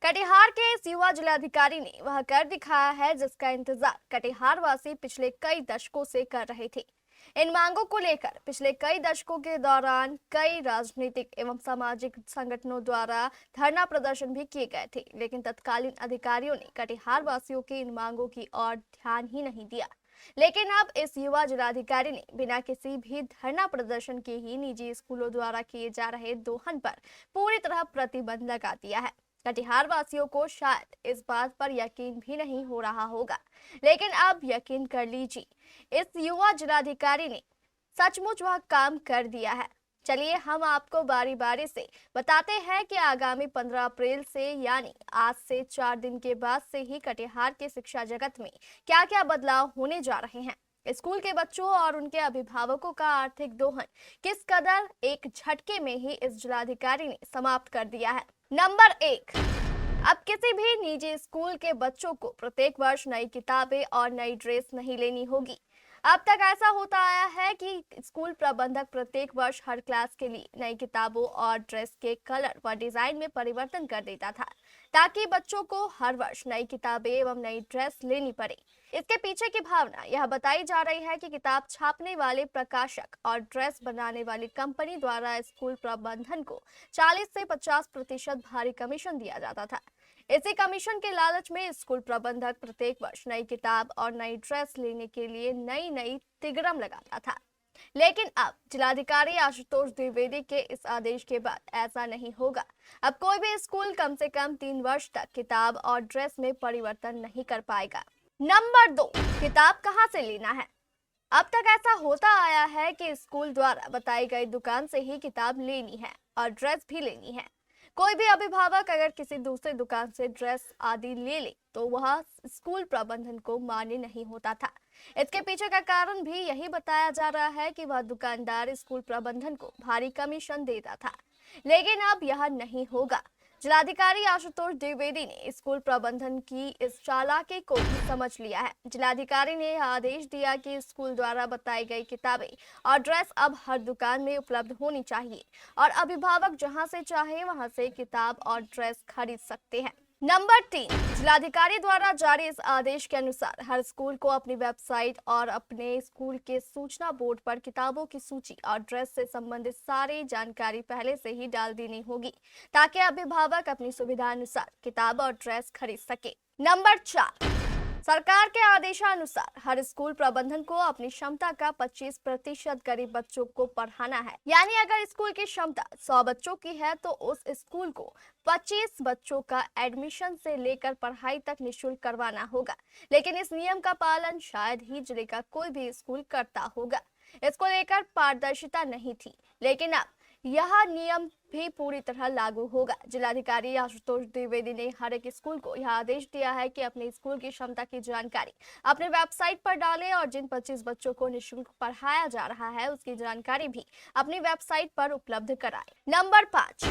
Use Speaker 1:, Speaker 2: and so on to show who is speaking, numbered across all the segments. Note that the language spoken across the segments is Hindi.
Speaker 1: कटिहार के इस युवा जिलाधिकारी ने वह कर दिखाया है जिसका इंतजार कटिहार वासी पिछले कई दशकों से कर रहे थे। इन मांगों को लेकर पिछले कई दशकों के दौरान कई राजनीतिक एवं सामाजिक संगठनों द्वारा धरना प्रदर्शन भी किए गए थे, लेकिन तत्कालीन अधिकारियों ने कटिहार वासियों की इन मांगों की ओर ध्यान ही नहीं दिया। लेकिन अब इस युवा जिलाधिकारी ने बिना किसी भी धरना प्रदर्शन के ही निजी स्कूलों द्वारा किए जा रहे दोहन पर पूरी तरह प्रतिबंध लगा दिया है। कटिहार वासियों को शायद इस बात पर यकीन भी नहीं हो रहा होगा, लेकिन अब यकीन कर लीजिए, इस युवा जिलाधिकारी ने सचमुच वह काम कर दिया है। चलिए हम आपको बारी बारी से बताते हैं कि आगामी 15 अप्रैल से यानी आज से 4 दिन के बाद से ही कटिहार के शिक्षा जगत में क्या क्या बदलाव होने जा रहे हैं। स्कूल के बच्चों और उनके अभिभावकों का आर्थिक दोहन किस कदर एक झटके में ही इस जिलाधिकारी ने समाप्त कर दिया है। नंबर 1, अब किसी भी निजी स्कूल के बच्चों को प्रत्येक वर्ष नई किताबें और नई ड्रेस नहीं लेनी होगी। अब तक ऐसा होता आया है कि स्कूल प्रबंधक प्रत्येक वर्ष हर क्लास के लिए नई किताबों और ड्रेस के कलर व डिजाइन में परिवर्तन कर देता था, ताकि बच्चों को हर वर्ष नई किताबें एवं नई ड्रेस लेनी पड़े। इसके पीछे की भावना यह बताई जा रही है कि किताब छापने वाले प्रकाशक और ड्रेस बनाने वाली कंपनी द्वारा स्कूल प्रबंधन को 40 से 50% भारी कमीशन दिया जाता था। इसी कमीशन के लालच में स्कूल प्रबंधक प्रत्येक वर्ष नई किताब और नई ड्रेस लेने के लिए नई नई तिगड़म लगाता था। लेकिन अब जिलाधिकारी आशुतोष द्विवेदी के इस आदेश के बाद ऐसा नहीं होगा। अब कोई भी स्कूल कम से कम 3 वर्ष तक किताब और ड्रेस में परिवर्तन नहीं कर पाएगा। नंबर 2, किताब कहां से लेना है। अब तक ऐसा होता आया है कि स्कूल द्वारा बताई गई दुकान से ही किताब लेनी है और ड्रेस भी लेनी है। कोई भी अभिभावक अगर किसी दूसरे दुकान से ड्रेस आदि ले ले तो वह स्कूल प्रबंधन को मान्य नहीं होता था। इसके पीछे का कारण भी यही बताया जा रहा है कि वह दुकानदार स्कूल प्रबंधन को भारी कमीशन देता था, लेकिन अब यह नहीं होगा। जिलाधिकारी आशुतोष द्विवेदी ने स्कूल प्रबंधन की इस चालाकी को भी समझ लिया है। जिलाधिकारी ने यह आदेश दिया कि स्कूल द्वारा बताई गई किताबें और ड्रेस अब हर दुकान में उपलब्ध होनी चाहिए और अभिभावक जहां से चाहे वहां से किताब और ड्रेस खरीद सकते हैं। नंबर 3, जिलाधिकारी द्वारा जारी इस आदेश के अनुसार हर स्कूल को अपनी वेबसाइट और अपने स्कूल के सूचना बोर्ड पर किताबों की सूची और ड्रेस से संबंधित सारी जानकारी पहले से ही डाल देनी होगी, ताकि अभिभावक अपनी सुविधा अनुसार किताब और ड्रेस खरीद सके। नंबर 4, सरकार के आदेशानुसार हर स्कूल प्रबंधन को अपनी क्षमता का 25% गरीब बच्चों को पढ़ाना है। यानी अगर स्कूल की क्षमता 100 बच्चों की है तो उस स्कूल को 25 बच्चों का एडमिशन से लेकर पढ़ाई तक निःशुल्क करवाना होगा। लेकिन इस नियम का पालन शायद ही जिले का कोई भी स्कूल करता होगा। इसको लेकर पारदर्शिता नहीं थी, लेकिन अब यह नियम भी पूरी तरह लागू होगा। जिलाधिकारी आशुतोष द्विवेदी ने हर एक स्कूल को यह आदेश दिया है कि अपने स्कूल की क्षमता की जानकारी अपने वेबसाइट पर डालें और जिन 25 बच्चों को निःशुल्क पढ़ाया जा रहा है उसकी जानकारी भी अपनी वेबसाइट पर उपलब्ध कराएं। नंबर 5,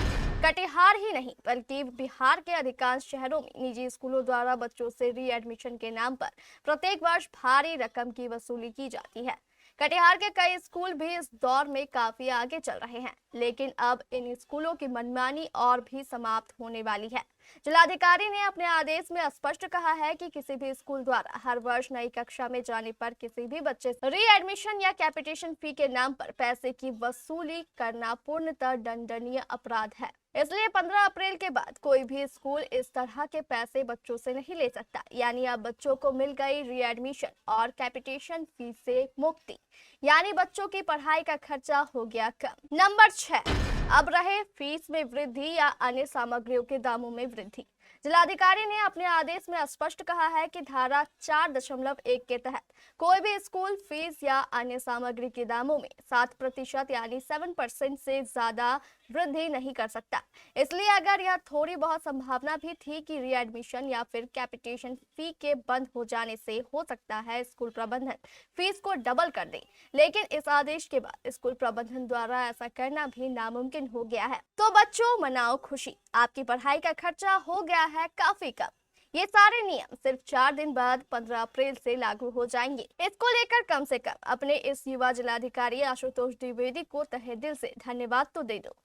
Speaker 1: कटिहार ही नहीं बल्कि बिहार के अधिकांश शहरों में निजी स्कूलों द्वारा बच्चों से री एडमिशन के नाम पर प्रत्येक वर्ष भारी रकम की वसूली की जाती है। कटिहार के कई स्कूल भी इस दौर में काफी आगे चल रहे हैं, लेकिन अब इन स्कूलों की मनमानी और भी समाप्त होने वाली है। जिलाधिकारी ने अपने आदेश में स्पष्ट कहा है कि किसी भी स्कूल द्वारा हर वर्ष नई कक्षा में जाने पर किसी भी बच्चे से री एडमिशन या कैपिटेशन फी के नाम पर पैसे की वसूली करना पूर्णतः दंडनीय अपराध है। इसलिए 15 अप्रैल के बाद कोई भी स्कूल इस तरह के पैसे बच्चों से नहीं ले सकता। यानी अब बच्चों को मिल गई री एडमिशन और कैपिटेशन फी से मुक्ति, यानी बच्चों की पढ़ाई का खर्चा हो गया कम। नंबर 6, अब रहे फीस में वृद्धि या अन्य सामग्रियों के दामों में वृद्धि। जिलाधिकारी ने अपने आदेश में स्पष्ट कहा है कि धारा 4.1 के तहत कोई भी स्कूल फीस या अन्य सामग्री के दामों में 7% यानी 7% से ज्यादा वृद्धि नहीं कर सकता। इसलिए अगर यह थोड़ी बहुत संभावना भी थी कि री एडमिशन या फिर कैपिटेशन फी के बंद हो जाने से हो सकता है स्कूल प्रबंधन फीस को डबल कर दे, लेकिन इस आदेश के बाद स्कूल प्रबंधन द्वारा ऐसा करना भी नामुमकिन हो गया है। तो बच्चों मनाओ खुशी, आपकी पढ़ाई का खर्चा हो गया है काफी कम। ये सारे नियम सिर्फ 4 दिन बाद 15 अप्रैल से लागू हो जाएंगे। इसको लेकर कम से कम अपने इस युवा जिलाधिकारी आशुतोष द्विवेदी को तहे दिल से धन्यवाद तो दे दो।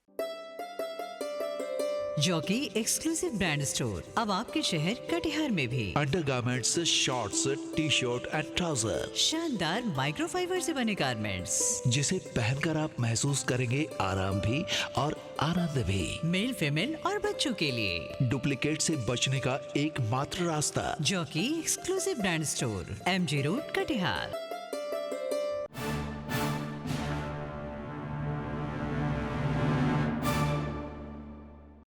Speaker 2: जॉकी एक्सक्लूसिव ब्रांड स्टोर अब आपके शहर कटिहार में भी।
Speaker 3: Undergarments, shorts, T shirt and trouser,
Speaker 2: शानदार माइक्रोफाइबर से बने गारमेंट्स
Speaker 3: जिसे पहनकर आप महसूस करेंगे आराम भी और आनंद भी।
Speaker 2: मेल, फीमेल और बच्चों के लिए
Speaker 3: डुप्लीकेट से बचने का एकमात्र रास्ता
Speaker 2: jockey exclusive brand store, MG road, Katihar.